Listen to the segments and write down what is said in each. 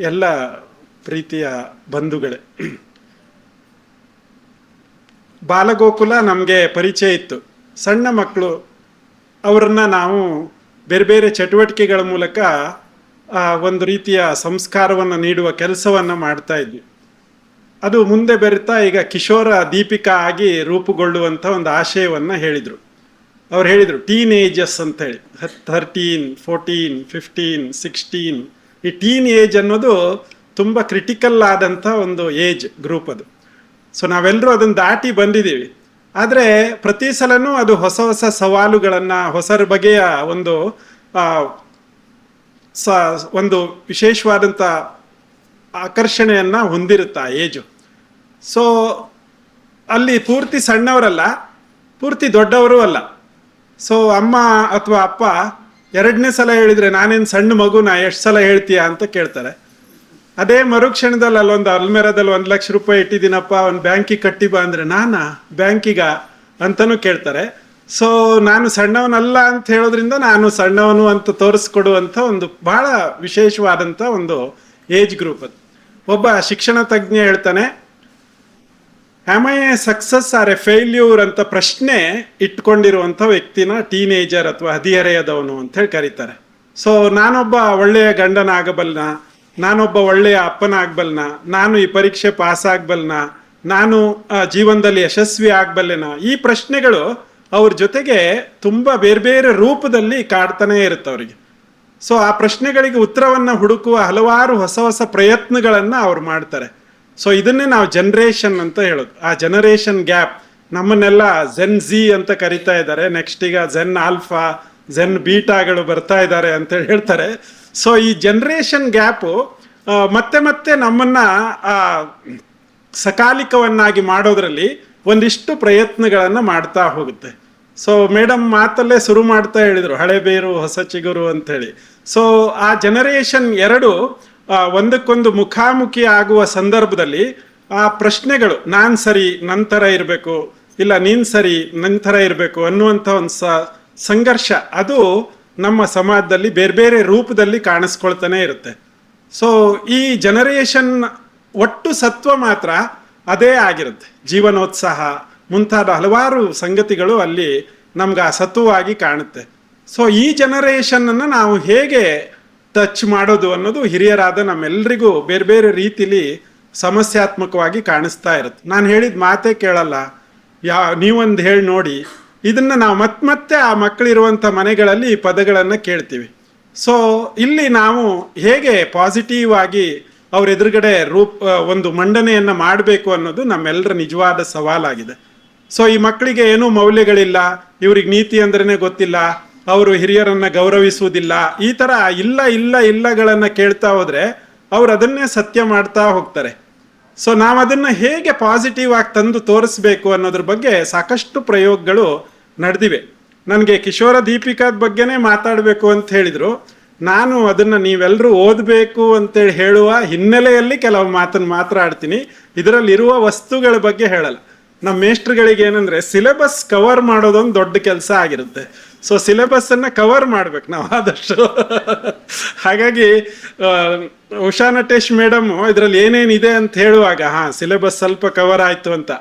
ಎಲ್ಲ ಪ್ರೀತಿಯ ಬಂಧುಗಳೇ, ಬಾಲಗೋಕುಲ ನಮಗೆ ಪರಿಚಯ ಇತ್ತು. ಸಣ್ಣ ಮಕ್ಕಳು ಅವರನ್ನು ನಾವು ಬೇರೆ ಬೇರೆ ಚಟುವಟಿಕೆಗಳ ಮೂಲಕ ಒಂದು ರೀತಿಯ ಸಂಸ್ಕಾರವನ್ನು ನೀಡುವ ಕೆಲಸವನ್ನು ಮಾಡ್ತಾ ಇದ್ವಿ. ಅದು ಮುಂದೆ ಬೆರೀತಾ ಈಗ ಕಿಶೋರ ದೀಪಿಕಾ ಆಗಿ ರೂಪುಗೊಳ್ಳುವಂಥ ಒಂದು ಆಶಯವನ್ನು ಹೇಳಿದರು. ಅವ್ರು ಹೇಳಿದರು ಟೀನ್ ಏಜಸ್ ಅಂತೇಳಿ, 13, 14, 15, 16. ಈ ಟೀನ್ ಏಜ್ ಅನ್ನೋದು ತುಂಬ ಕ್ರಿಟಿಕಲ್ ಆದಂಥ ಒಂದು ಏಜ್ ಗ್ರೂಪ್ ಅದು. ಸೊ ನಾವೆಲ್ಲರೂ ಅದನ್ನು ದಾಟಿ ಬಂದಿದ್ದೀವಿ. ಆದರೆ ಪ್ರತಿ ಸಲನೂ ಅದು ಹೊಸ ಹೊಸ ಸವಾಲುಗಳನ್ನು, ಹೊಸ ಬಗೆಯ ಒಂದು ವಿಶೇಷವಾದಂಥ ಆಕರ್ಷಣೆಯನ್ನು ಹೊಂದಿರುತ್ತೆ ಆ ಏಜು. ಸೊ ಅಲ್ಲಿ ಪೂರ್ತಿ ಸಣ್ಣವರಲ್ಲ, ಪೂರ್ತಿ ದೊಡ್ಡವರು ಅಲ್ಲ. ಸೊ ಅಮ್ಮ ಅಥವಾ ಅಪ್ಪ ಎರಡನೇ ಸಲ ಹೇಳಿದರೆ ನಾನೇನು ಸಣ್ಣ ಮಗುನ ಎಷ್ಟು ಸಲ ಹೇಳ್ತೀಯಾ ಅಂತ ಕೇಳ್ತಾರೆ. ಅದೇ ಮರುಕ್ಷಣದಲ್ಲಿ ಅಲ್ಲೊಂದು ಅಲ್ಮೇರದಲ್ಲಿ 1 ಲಕ್ಷ ರೂಪಾಯಿ ಇಟ್ಟಿದ್ದೀನಪ್ಪ, ಒಂದು ಬ್ಯಾಂಕಿಗೆ ಕಟ್ಟಿ ಬಾ ಅಂದರೆ ನಾನಾ ಬ್ಯಾಂಕಿಗ ಅಂತಲೂ ಕೇಳ್ತಾರೆ. ಸೊ ನಾನು ಸಣ್ಣವನಲ್ಲ ಅಂತ ಹೇಳೋದ್ರಿಂದ ನಾನು ಸಣ್ಣವನು ಅಂತ ತೋರಿಸ್ಕೊಡುವಂಥ ಒಂದು ಭಾಳ ವಿಶೇಷವಾದಂಥ ಒಂದು ಏಜ್ ಗ್ರೂಪ್ ಅದು. ಒಬ್ಬ ಶಿಕ್ಷಣ ತಜ್ಞ ಹೇಳ್ತಾನೆ, am I a success or a failure ಅಂತ ಪ್ರಶ್ನೆ ಇಟ್ಕೊಂಡಿರುವಂಥ ವ್ಯಕ್ತಿನ ಟೀನೇಜರ್ ಅಥವಾ ಹದಿಹರೆಯದವನು ಅಂತ ಹೇಳಿ ಕರೀತಾರೆ. ಸೊ ನಾನೊಬ್ಬ ಒಳ್ಳೆಯ ಗಂಡನಾಗಬಲ್ನ, ನಾನೊಬ್ಬ ಒಳ್ಳೆಯ ಅಪ್ಪನಾಗಬಲ್ನ, ನಾನು ಈ ಪರೀಕ್ಷೆ ಪಾಸ್ ಆಗಬಲ್ನ, ನಾನು ಜೀವನದಲ್ಲಿ ಯಶಸ್ವಿ ಆಗಬಲ್ಲೆನ, ಈ ಪ್ರಶ್ನೆಗಳು ಅವ್ರ ಜೊತೆಗೆ ತುಂಬ ಬೇರೆ ಬೇರೆ ರೂಪದಲ್ಲಿ ಕಾಡ್ತಾನೆ ಇರುತ್ತೆ ಅವರಿಗೆ. ಸೊ ಆ ಪ್ರಶ್ನೆಗಳಿಗೆ ಉತ್ತರವನ್ನು ಹುಡುಕುವ ಹಲವಾರು ಹೊಸ ಹೊಸ ಪ್ರಯತ್ನಗಳನ್ನು ಅವ್ರು ಮಾಡ್ತಾರೆ. ಸೊ ಇದನ್ನೇ ನಾವು ಜನರೇಷನ್ ಅಂತ ಹೇಳೋದು. ಆ ಜನರೇಷನ್ ಗ್ಯಾಪ್, ನಮ್ಮನ್ನೆಲ್ಲ ಜೆನ್ ಝಿ ಅಂತ ಕರಿತಾ ಇದ್ದಾರೆ. ನೆಕ್ಸ್ಟ್ ಈಗ ಜೆನ್ ಆಲ್ಫಾ, ಜೆನ್ ಬೀಟಾಗಳು ಬರ್ತಾ ಇದ್ದಾರೆ ಅಂತೇಳಿ ಹೇಳ್ತಾರೆ. ಸೊ ಈ ಜನರೇಷನ್ ಗ್ಯಾಪು ಮತ್ತೆ ಮತ್ತೆ ನಮ್ಮನ್ನು ಸಕಾಲಿಕವನ್ನಾಗಿ ಮಾಡೋದ್ರಲ್ಲಿ ಒಂದಿಷ್ಟು ಪ್ರಯತ್ನಗಳನ್ನು ಮಾಡ್ತಾ ಹೋಗುತ್ತೆ. ಸೊ ಮೇಡಮ್ ಮಾತಲ್ಲೇ ಶುರು ಮಾಡ್ತಾ ಹೇಳಿದರು, ಹಳೆ ಬೇರು ಹೊಸ ಚಿಗುರು ಅಂಥೇಳಿ. ಸೊ ಆ ಜನರೇಷನ್ 2 ಒಂದಕ್ಕೊಂದು ಮುಖಾಮುಖಿ ಆಗುವ ಸಂದರ್ಭದಲ್ಲಿ ಆ ಪ್ರಶ್ನೆಗಳು, ನಾನು ಸರಿ ನನ್ನ ಥರ ಇರಬೇಕು, ಇಲ್ಲ ನೀನು ಸರಿ ನನ್ನ ಥರ ಇರಬೇಕು ಅನ್ನುವಂಥ ಒಂದು ಸಂಘರ್ಷ ಅದು ನಮ್ಮ ಸಮಾಜದಲ್ಲಿ ಬೇರೆ ಬೇರೆ ರೂಪದಲ್ಲಿ ಕಾಣಿಸ್ಕೊಳ್ತಾನೆ ಇರುತ್ತೆ. ಸೊ ಈ ಜನರೇಷನ್ ಒಟ್ಟು ಸತ್ವ ಮಾತ್ರ ಅದೇ ಆಗಿರುತ್ತೆ. ಜೀವನೋತ್ಸಾಹ ಮುಂತಾದ ಹಲವಾರು ಸಂಗತಿಗಳು ಅಲ್ಲಿ ನಮ್ಗೆ ಆ ಸತ್ವವಾಗಿ ಕಾಣುತ್ತೆ. ಸೊ ಈ ಜನರೇಷನ್ನನ್ನು ನಾವು ಹೇಗೆ ಟಚ್ ಮಾಡೋದು ಅನ್ನೋದು ಹಿರಿಯರಾದ ನಮ್ಮೆಲ್ಲರಿಗೂ ಬೇರೆ ಬೇರೆ ರೀತಿಲಿ ಸಮಸ್ಯಾತ್ಮಕವಾಗಿ ಕಾಣಿಸ್ತಾ ಇರುತ್ತೆ. ನಾನು ಹೇಳಿದ ಮಾತೇ ಕೇಳಲ್ಲ, ನೀವೊಂದು ಹೇಳಿ ನೋಡಿ. ಇದನ್ನು ನಾವು ಮತ್ತೆ ಆ ಮಕ್ಕಳಿರುವಂಥ ಮನೆಗಳಲ್ಲಿ ಈ ಪದಗಳನ್ನು ಕೇಳ್ತೀವಿ. ಸೊ ಇಲ್ಲಿ ನಾವು ಹೇಗೆ ಪಾಸಿಟಿವ್ ಆಗಿ ಅವ್ರ ಎದುರುಗಡೆ ಒಂದು ಮಂಡನೆಯನ್ನು ಮಾಡಬೇಕು ಅನ್ನೋದು ನಮ್ಮೆಲ್ಲರ ನಿಜವಾದ ಸವಾಲಾಗಿದೆ. ಸೊ ಈ ಮಕ್ಕಳಿಗೆ ಏನೂ ಮೌಲ್ಯಗಳಿಲ್ಲ, ಇವ್ರಿಗೆ ನೀತಿ ಅಂದ್ರೇ ಗೊತ್ತಿಲ್ಲ, ಅವರು ಹಿರಿಯರನ್ನು ಗೌರವಿಸುವುದಿಲ್ಲ, ಈ ಥರ ಇಲ್ಲಗಳನ್ನು ಕೇಳ್ತಾ ಹೋದರೆ ಅವ್ರು ಅದನ್ನೇ ಸತ್ಯ ಮಾಡ್ತಾ ಹೋಗ್ತಾರೆ. ಸೊ ನಾವು ಅದನ್ನು ಹೇಗೆ ಪಾಸಿಟಿವ್ ಆಗಿ ತಂದು ತೋರಿಸ್ಬೇಕು ಅನ್ನೋದ್ರ ಬಗ್ಗೆ ಸಾಕಷ್ಟು ಪ್ರಯೋಗಗಳು ನಡೆದಿವೆ. ನನಗೆ ಕಿಶೋರ ದೀಪಿಕಾದ ಬಗ್ಗೆನೇ ಮಾತಾಡಬೇಕು ಅಂತ ಹೇಳಿದರು. ನಾನು ಅದನ್ನು ನೀವೆಲ್ಲರೂ ಓದಬೇಕು ಅಂತೇಳಿ ಹೇಳುವ ಹಿನ್ನೆಲೆಯಲ್ಲಿ ಕೆಲವು ಮಾತನ್ನು ಮಾತಾಡ್ತೀನಿ. ಇದರಲ್ಲಿರುವ ವಸ್ತುಗಳ ಬಗ್ಗೆ ಹೇಳಲ್ಲ. ನಮ್ಮ ಮೇಸ್ಟ್ರುಗಳಿಗೆ ಏನಂದರೆ ಸಿಲೆಬಸ್ ಕವರ್ ಮಾಡೋದೊಂದು ದೊಡ್ಡ ಕೆಲಸ ಆಗಿರುತ್ತೆ. ಸೊ ಸಿಲೆಬಸ್ಸನ್ನು ಕವರ್ ಮಾಡ್ಬೇಕು ನಾವು ಆದಷ್ಟು. ಹಾಗಾಗಿ ಉಷಾ ನಟೇಶ್ ಮೇಡಮ್ ಇದರಲ್ಲಿ ಏನೇನಿದೆ ಅಂತ ಹೇಳುವಾಗ ಸಿಲೆಬಸ್ ಸ್ವಲ್ಪ ಕವರ್ ಆಯಿತು ಅಂತ,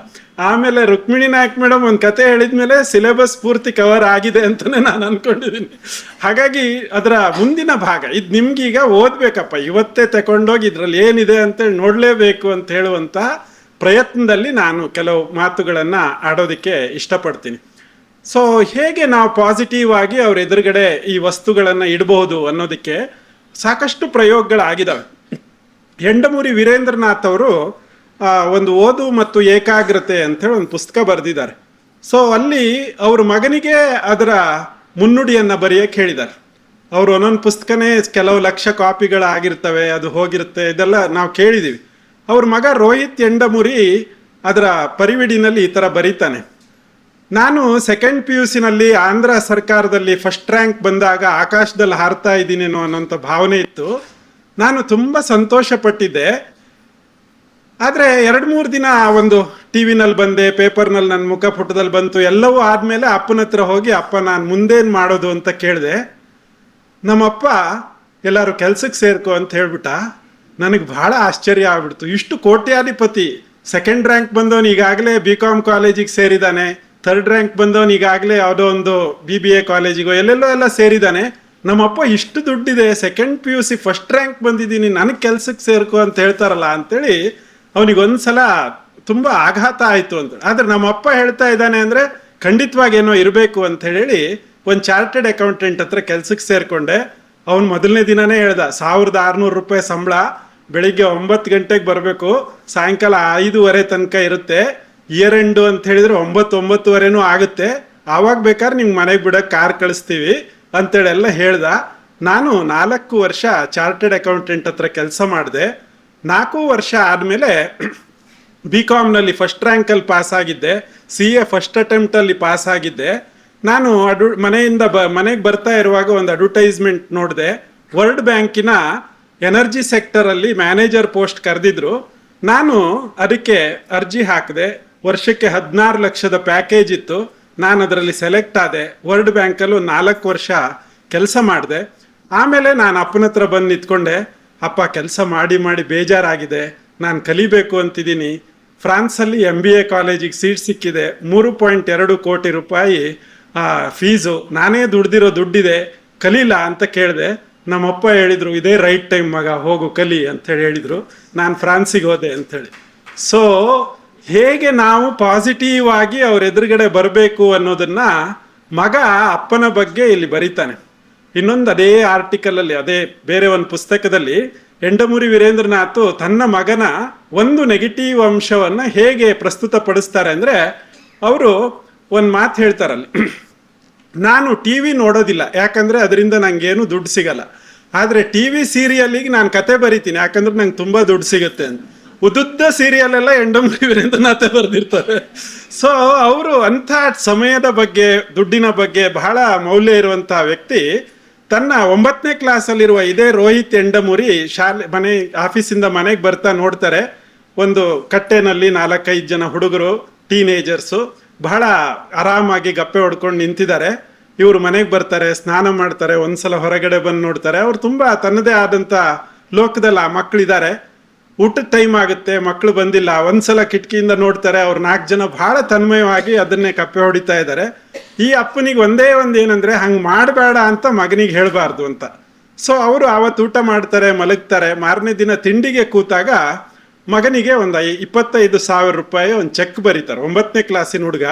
ಆಮೇಲೆ ರುಕ್ಮಿಣಿ ನಾಯಕ್ ಮೇಡಮ್ ಒಂದು ಕತೆ ಹೇಳಿದ್ಮೇಲೆ ಸಿಲೆಬಸ್ ಪೂರ್ತಿ ಕವರ್ ಆಗಿದೆ ಅಂತಲೇ ನಾನು ಅಂದ್ಕೊಂಡಿದ್ದೀನಿ. ಹಾಗಾಗಿ ಅದರ ಮುಂದಿನ ಭಾಗ ಇದು ನಿಮ್ಗೀಗ ಓದಬೇಕಪ್ಪ, ಇವತ್ತೇ ತಗೊಂಡೋಗಿ ಇದರಲ್ಲಿ ಏನಿದೆ ಅಂತೇಳಿ ನೋಡಲೇಬೇಕು ಅಂತ ಹೇಳುವಂಥ ಪ್ರಯತ್ನದಲ್ಲಿ ನಾನು ಕೆಲವು ಮಾತುಗಳನ್ನು ಆಡೋದಕ್ಕೆ ಇಷ್ಟಪಡ್ತೀನಿ. ಸೊ ಹೇಗೆ ನಾವು ಪಾಸಿಟಿವ್ ಆಗಿ ಅವ್ರ ಎದುರುಗಡೆ ಈ ವಸ್ತುಗಳನ್ನು ಇಡಬಹುದು ಅನ್ನೋದಕ್ಕೆ ಸಾಕಷ್ಟು ಪ್ರಯೋಗಗಳಾಗಿದ್ದಾವೆ. ಎಂಡಮೂರಿ ವೀರೇಂದ್ರನಾಥ್ ಅವರು ಒಂದು ಓದು ಮತ್ತು ಏಕಾಗ್ರತೆ ಅಂತೇಳಿ ಒಂದು ಪುಸ್ತಕ ಬರೆದಿದ್ದಾರೆ. ಸೊ ಅಲ್ಲಿ ಅವ್ರ ಮಗನಿಗೆ ಅದರ ಮುನ್ನುಡಿಯನ್ನು ಬರೆಯೋಕ್ಕೆ ಹೇಳಿದ್ದಾರೆ. ಅವರು ಒಂದೊಂದು ಪುಸ್ತಕನೇ ಕೆಲವು ಲಕ್ಷ ಕಾಪಿಗಳಾಗಿರ್ತವೆ, ಅದು ಹೋಗಿರುತ್ತೆ, ಇದೆಲ್ಲ ನಾವು ಕೇಳಿದ್ದೀವಿ. ಅವ್ರ ಮಗ ರೋಹಿತ್ ಎಂಡಮೂರಿ ಅದರ ಪರಿವಿಡಿನಲ್ಲಿ ಈ ಥರ ಬರೀತಾನೆ, ನಾನು 2nd PUC ಆಂಧ್ರ ಸರ್ಕಾರದಲ್ಲಿ ಫಸ್ಟ್ ರ್ಯಾಂಕ್ ಬಂದಾಗ ಆಕಾಶದಲ್ಲಿ ಹಾರ್ತಾ ಇದ್ದೀನೇನೋ ಅನ್ನೋಂಥ ಭಾವನೆ ಇತ್ತು. ನಾನು ತುಂಬ ಸಂತೋಷ ಪಟ್ಟಿದ್ದೆ. ಆದರೆ 2-3 ದಿನ ಒಂದು ಟಿ ವಿನಲ್ಲಿ ಬಂದೆ, ಪೇಪರ್ನಲ್ಲಿ ನನ್ನ ಮುಖ ಪುಟದಲ್ಲಿ ಬಂತು, ಎಲ್ಲವೂ ಆದಮೇಲೆ ಅಪ್ಪನ ಹತ್ರ ಹೋಗಿ, ಅಪ್ಪ ನಾನು ಮುಂದೇನು ಮಾಡೋದು ಅಂತ ಕೇಳಿದೆ. ನಮ್ಮಪ್ಪ ಎಲ್ಲರೂ ಕೆಲ್ಸಕ್ಕೆ ಸೇರ್ಕೊ ಅಂತ ಹೇಳ್ಬಿಟ್ಟ. ನನಗೆ ಬಹಳ ಆಶ್ಚರ್ಯ ಆಗ್ಬಿಡ್ತು. ಇಷ್ಟು ಕೋಟ್ಯಾಧಿಪತಿ, ಸೆಕೆಂಡ್ ರ್ಯಾಂಕ್ ಬಂದವನು ಈಗಾಗಲೇ BCom ಕಾಲೇಜಿಗೆ ಸೇರಿದ್ದಾನೆ, ಥರ್ಡ್ ರ್ಯಾಂಕ್ ಬಂದವನು ಈಗಾಗಲೇ ಯಾವುದೋ ಒಂದು BBA ಕಾಲೇಜಿಗೋ ಎಲ್ಲೆಲ್ಲೋ ಎಲ್ಲ ಸೇರಿದ್ದಾನೆ. ನಮ್ಮಪ್ಪ ಇಷ್ಟು ದುಡ್ಡಿದೆ, ಸೆಕೆಂಡ್ PUC ಫಸ್ಟ್ ರ್ಯಾಂಕ್ ಬಂದಿದ್ದೀನಿ, ನನಗೆ ಕೆಲ್ಸಕ್ಕೆ ಸೇರ್ಕೋ ಅಂತ ಹೇಳ್ತಾರಲ್ಲ ಅಂತೇಳಿ ಅವನಿಗೊಂದ್ಸಲ ತುಂಬ ಆಘಾತ ಆಯಿತು ಅಂತ. ಆದರೆ ನಮ್ಮಪ್ಪ ಹೇಳ್ತಾ ಇದ್ದಾನೆ ಅಂದರೆ ಖಂಡಿತವಾಗಿ ಏನೋ ಇರಬೇಕು ಅಂತ ಹೇಳಿ ಒಂದು ಚಾರ್ಟೆಡ್ ಅಕೌಂಟೆಂಟ್ ಹತ್ರ ಕೆಲ್ಸಕ್ಕೆ ಸೇರಿಕೊಂಡೆ. ಅವನು ಮೊದಲನೇ ದಿನನೇ ಹೇಳ್ದ, 1600 ರೂಪಾಯಿ ಸಂಬಳ, ಬೆಳಿಗ್ಗೆ 9 ಗಂಟೆಗೆ ಬರಬೇಕು, ಸಾಯಂಕಾಲ 5:30 ತನಕ ಇರುತ್ತೆ, ಇಯರ್ ಎಂಡು ಅಂತ ಹೇಳಿದ್ರೆ 9-9:30 ಆಗುತ್ತೆ, ಆವಾಗ ಬೇಕಾದ್ರೆ ನಿಮ್ಗೆ ಮನೆಗೆ ಬಿಡೋಕೆ ಕಾರ್ ಕಳಿಸ್ತೀವಿ ಅಂತೇಳಿ ಎಲ್ಲ ಹೇಳ್ದ. ನಾನು 4 ವರ್ಷ ಚಾರ್ಟೆಡ್ ಅಕೌಂಟೆಂಟ್ ಹತ್ರ ಕೆಲಸ ಮಾಡಿದೆ. 4 ವರ್ಷ ಆದಮೇಲೆ BComನಲ್ಲಿ ಫಸ್ಟ್ ರ್ಯಾಂಕಲ್ಲಿ ಪಾಸ್ ಆಗಿದ್ದೆ, CA ಫಸ್ಟ್ ಅಟೆಂಪ್ಟಲ್ಲಿ ಪಾಸ್ ಆಗಿದ್ದೆ. ನಾನು ಮನೆಯಿಂದ ಮನೆಗೆ ಬರ್ತಾ ಇರುವಾಗ ಒಂದು ಅಡ್ವರ್ಟೈಸ್ಮೆಂಟ್ ನೋಡಿದೆ. ವರ್ಲ್ಡ್ ಬ್ಯಾಂಕಿನ ಎನರ್ಜಿ ಸೆಕ್ಟರಲ್ಲಿ ಮ್ಯಾನೇಜರ್ ಪೋಸ್ಟ್ ಕರೆದಿದ್ರು. ನಾನು ಅದಕ್ಕೆ ಅರ್ಜಿ ಹಾಕಿದೆ. ವರ್ಷಕ್ಕೆ 16 ಲಕ್ಷದ ಪ್ಯಾಕೇಜ್ ಇತ್ತು. ನಾನು ಅದರಲ್ಲಿ ಸೆಲೆಕ್ಟ್ ಆದೆ. ವರ್ಲ್ಡ್ ಬ್ಯಾಂಕಲ್ಲೂ 4 ವರ್ಷ ಕೆಲಸ ಮಾಡಿದೆ. ಆಮೇಲೆ ನಾನು ಅಪ್ಪನ ಹತ್ರ ಬಂದು ನಿಂತ್ಕೊಂಡೆ, ಅಪ್ಪ ಕೆಲಸ ಮಾಡಿ ಮಾಡಿ ಬೇಜಾರಾಗಿದೆ, ನಾನು ಕಲಿಬೇಕು ಅಂತಿದ್ದೀನಿ. ಫ್ರಾನ್ಸಲ್ಲಿ MBA ಕಾಲೇಜಿಗೆ ಸೀಟ್ ಸಿಕ್ಕಿದೆ, 3.2 ಕೋಟಿ ರೂಪಾಯಿ ಫೀಸು, ನಾನೇ ದುಡ್ದಿರೋ ದುಡ್ಡಿದೆ, ಕಲೀಲ ಅಂತ ಕೇಳಿದೆ. ನಮ್ಮಪ್ಪ ಹೇಳಿದರು, ಇದೇ ರೈಟ್ ಟೈಮ್ ಮಗ, ಹೋಗು ಕಲಿ ಅಂತೇಳಿ ಹೇಳಿದರು. ನಾನು ಫ್ರಾನ್ಸಿಗೆ ಹೋದೆ ಅಂಥೇಳಿ. ಸೊ ಹೇಗೆ ನಾವು ಪಾಸಿಟಿವ್ ಆಗಿ ಅವ್ರ ಎದುರುಗಡೆ ಬರಬೇಕು ಅನ್ನೋದನ್ನ ಮಗ ಅಪ್ಪನ ಬಗ್ಗೆ ಇಲ್ಲಿ ಬರೀತಾನೆ. ಇನ್ನೊಂದು ಅದೇ ಆರ್ಟಿಕಲಲ್ಲಿ, ಅದೇ ಬೇರೆ ಒಂದು ಪುಸ್ತಕದಲ್ಲಿ ಎಂಡಮೂರಿ ವೀರೇಂದ್ರನಾಥ್ ತನ್ನ ಮಗನ ಒಂದು ನೆಗೆಟಿವ್ ಅಂಶವನ್ನು ಹೇಗೆ ಪ್ರಸ್ತುತಪಡಿಸ್ತಾರೆ ಅಂದರೆ, ಅವರು ಒಂದು ಮಾತು ಹೇಳ್ತಾರಲ್ಲಿ, ನಾನು TV ನೋಡೋದಿಲ್ಲ, ಯಾಕಂದರೆ ಅದರಿಂದ ನನಗೇನು ದುಡ್ಡು ಸಿಗಲ್ಲ. ಆದರೆ TV ಸೀರಿಯಲ್ಲಿಗೆ ನಾನು ಕತೆ ಬರಿತೀನಿ, ಯಾಕಂದ್ರೆ ನಂಗೆ ತುಂಬ ದುಡ್ಡು ಸಿಗುತ್ತೆ ಅಂತ. ಉದ್ದುದ್ದ ಸೀರಿಯಲ್ ಎಲ್ಲ ಎಂಡಮೂರಿ ವೀರೇಂದ್ರನಾಥ ಬರೆದಿರ್ತಾರೆ. ಸೊ ಅವರು ಅಂಥ ಸಮಯದ ಬಗ್ಗೆ, ದುಡ್ಡಿನ ಬಗ್ಗೆ ಬಹಳ ಮೌಲ್ಯ ಇರುವಂಥ ವ್ಯಕ್ತಿ. ತನ್ನ 9ನೇ ಕ್ಲಾಸಲ್ಲಿರುವ ಇದೇ ರೋಹಿತ್ ಎಂಡಮೂರಿ ಆಫೀಸಿಂದ ಮನೆಗೆ ಬರ್ತಾ ನೋಡ್ತಾರೆ, ಒಂದು ಕಟ್ಟೆನಲ್ಲಿ 4-5 ಜನ ಹುಡುಗರು, ಟೀನೇಜರ್ಸು ಬಹಳ ಆರಾಮಾಗಿ ಗಪ್ಪೆ ಹೊಡ್ಕೊಂಡು ನಿಂತಿದ್ದಾರೆ. ಇವರು ಮನೆಗೆ ಬರ್ತಾರೆ, ಸ್ನಾನ ಮಾಡ್ತಾರೆ, ಒಂದ್ಸಲ ಹೊರಗಡೆ ಬಂದು ನೋಡ್ತಾರೆ. ಅವ್ರು ತುಂಬ ತನ್ನದೇ ಆದಂಥ ಲೋಕದಲ್ಲಿ ಆ ಮಕ್ಕಳಿದ್ದಾರೆ. ಊಟದ ಟೈಮ್ ಆಗುತ್ತೆ, ಮಕ್ಕಳು ಬಂದಿಲ್ಲ. ಒಂದ್ಸಲ ಕಿಟಕಿಯಿಂದ ನೋಡ್ತಾರೆ, ಅವ್ರು 4 ಜನ ಬಹಳ ತನ್ಮಯವಾಗಿ ಅದನ್ನೇ ಕಪ್ಪೆ ಹೊಡಿತಾ ಇದ್ದಾರೆ. ಈ ಅಪ್ಪನಿಗೆ ಒಂದೇ ಏನಂದ್ರೆ, ಹಂಗೆ ಮಾಡಬೇಡ ಅಂತ ಮಗನಿಗೆ ಹೇಳಬಾರ್ದು ಅಂತ. ಸೊ ಅವರು ಆವತ್ತು ಊಟ ಮಾಡ್ತಾರೆ, ಮಲಗ್ತಾರೆ. ಮಾರನೇ ದಿನ ತಿಂಡಿಗೆ ಕೂತಾಗ ಮಗನಿಗೆ ಒಂದು 25,000 ರೂಪಾಯಿ ಒಂದು ಚೆಕ್ ಬರೀತಾರೆ, 9ನೇ ಕ್ಲಾಸಿನ ಹುಡುಗ,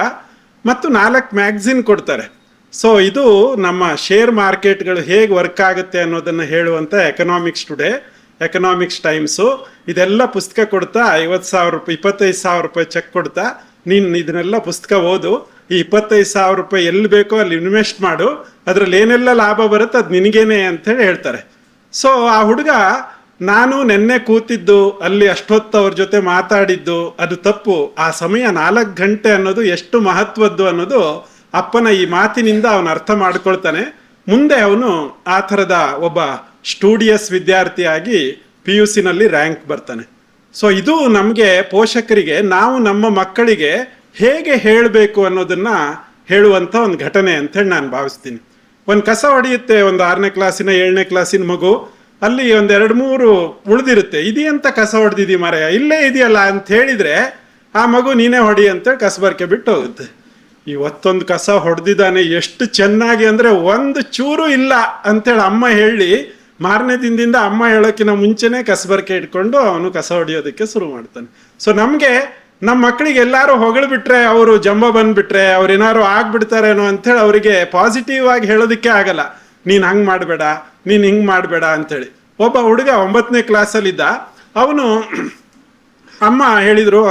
ಮತ್ತು 4 ಮ್ಯಾಗ್ಝಿನ್ ಕೊಡ್ತಾರೆ. ಸೊ ಇದು ನಮ್ಮ ಶೇರ್ ಮಾರ್ಕೆಟ್ಗಳು ಹೇಗೆ ವರ್ಕ್ ಆಗುತ್ತೆ ಅನ್ನೋದನ್ನು ಹೇಳುವಂಥ ಎಕನಾಮಿಕ್ಸ್ ಟುಡೇ, ಎಕನಾಮಿಕ್ಸ್ ಟೈಮ್ಸು, ಇದೆಲ್ಲ ಪುಸ್ತಕ ಕೊಡ್ತಾ 50,000 ರೂಪಾಯಿ 25,000 ರೂಪಾಯಿ ಚೆಕ್ ಕೊಡ್ತಾ, ನೀನು ಇದನ್ನೆಲ್ಲ ಪುಸ್ತಕ ಓದು, ಈ 25,000 ರೂಪಾಯಿ ಎಲ್ಲಿ ಬೇಕೋ ಅಲ್ಲಿ ಇನ್ವೆಸ್ಟ್ ಮಾಡು, ಅದರಲ್ಲಿ ಏನೆಲ್ಲ ಲಾಭ ಬರುತ್ತೆ ಅದು ನಿನಗೇನೆ ಅಂತೇಳಿ ಹೇಳ್ತಾರೆ. ಸೊ ಆ ಹುಡುಗ, ನಾನು ನೆನ್ನೆ ಕೂತಿದ್ದು ಅಲ್ಲಿ ಅಷ್ಟೊತ್ತು ಅವ್ರ ಜೊತೆ ಮಾತಾಡಿದ್ದು ಅದು ತಪ್ಪು, ಆ ಸಮಯ 4 ಗಂಟೆ ಅನ್ನೋದು ಎಷ್ಟು ಮಹತ್ವದ್ದು ಅನ್ನೋದು ಅಪ್ಪನ ಈ ಮಾತಿನಿಂದ ಅವನು ಅರ್ಥ ಮಾಡ್ಕೊಳ್ತಾನೆ. ಮುಂದೆ ಅವನು ಆ ಥರದ ಒಬ್ಬ ಸ್ಟೂಡಿಯಸ್ ವಿದ್ಯಾರ್ಥಿಯಾಗಿ PUCನಲ್ಲಿ ರ್ಯಾಂಕ್ ಬರ್ತಾನೆ. ಸೊ ಇದು ನಮಗೆ ಪೋಷಕರಿಗೆ ನಾವು ನಮ್ಮ ಮಕ್ಕಳಿಗೆ ಹೇಗೆ ಹೇಳಬೇಕು ಅನ್ನೋದನ್ನ ಹೇಳುವಂಥ ಒಂದು ಘಟನೆ ಅಂತೇಳಿ ನಾನು ಭಾವಿಸ್ತೀನಿ. ಒಂದು ಕಸ ಹೊಡೆಯುತ್ತೆ ಒಂದು 6ನೇ ಕ್ಲಾಸಿನ 7ನೇ ಕ್ಲಾಸಿನ ಮಗು, ಅಲ್ಲಿ ಒಂದು 2-3 ಉಳಿದಿರುತ್ತೆ. ಇದೆಯಂತ ಕಸ ಹೊಡೆದಿದ್ದೀವಿ ಮಾರಾಯ, ಇಲ್ಲೇ ಇದೆಯಲ್ಲ ಅಂತ ಹೇಳಿದ್ರೆ ಆ ಮಗು ನೀನೇ ಹೊಡಿ ಅಂತೇಳಿ ಕಸಬರ್ಕೆ ಬಿಟ್ಟು ಹೋಗುತ್ತೆ. ಇವತ್ತೊಂದು ಕಸ ಹೊಡೆದಿದ್ದಾನೆ, ಎಷ್ಟು ಚೆನ್ನಾಗಿ ಅಂದರೆ ಒಂದು ಚೂರು ಇಲ್ಲ ಅಂತೇಳಿ ಅಮ್ಮ ಹೇಳಿ, ಮಾರನೇ ದಿನದಿಂದ ಅಮ್ಮ ಹೇಳೋಕ್ಕಿಂತ ಮುಂಚೆನೇ ಕಸಬರ್ಕೆ ಇಟ್ಕೊಂಡು ಅವನು ಕಸ ಹೊಡೆಯೋದಕ್ಕೆ ಶುರು ಮಾಡ್ತಾನೆ. ಸೊ ನಮಗೆ ನಮ್ಮ ಮಕ್ಕಳಿಗೆ ಎಲ್ಲರೂ ಹೊಗಳ್ಬಿಟ್ರೆ, ಅವರು ಜಂಬ ಬಂದ್ಬಿಟ್ರೆ, ಅವ್ರು ಏನಾರು ಆಗ್ಬಿಡ್ತಾರೇನೋ ಅಂಥೇಳಿ ಅವರಿಗೆ ಪಾಸಿಟಿವ್ ಆಗಿ ಹೇಳೋದಕ್ಕೆ ಆಗಲ್ಲ. ನೀನು ಹಂಗೆ ಮಾಡಬೇಡ, ನೀನು ಹಿಂಗೆ ಮಾಡಬೇಡ ಅಂಥೇಳಿ. ಒಬ್ಬ ಹುಡುಗ 9ನೇ ಕ್ಲಾಸಲ್ಲಿದ್ದ, ಅವನು ಅಮ್ಮ ಹೇಳಿದರು,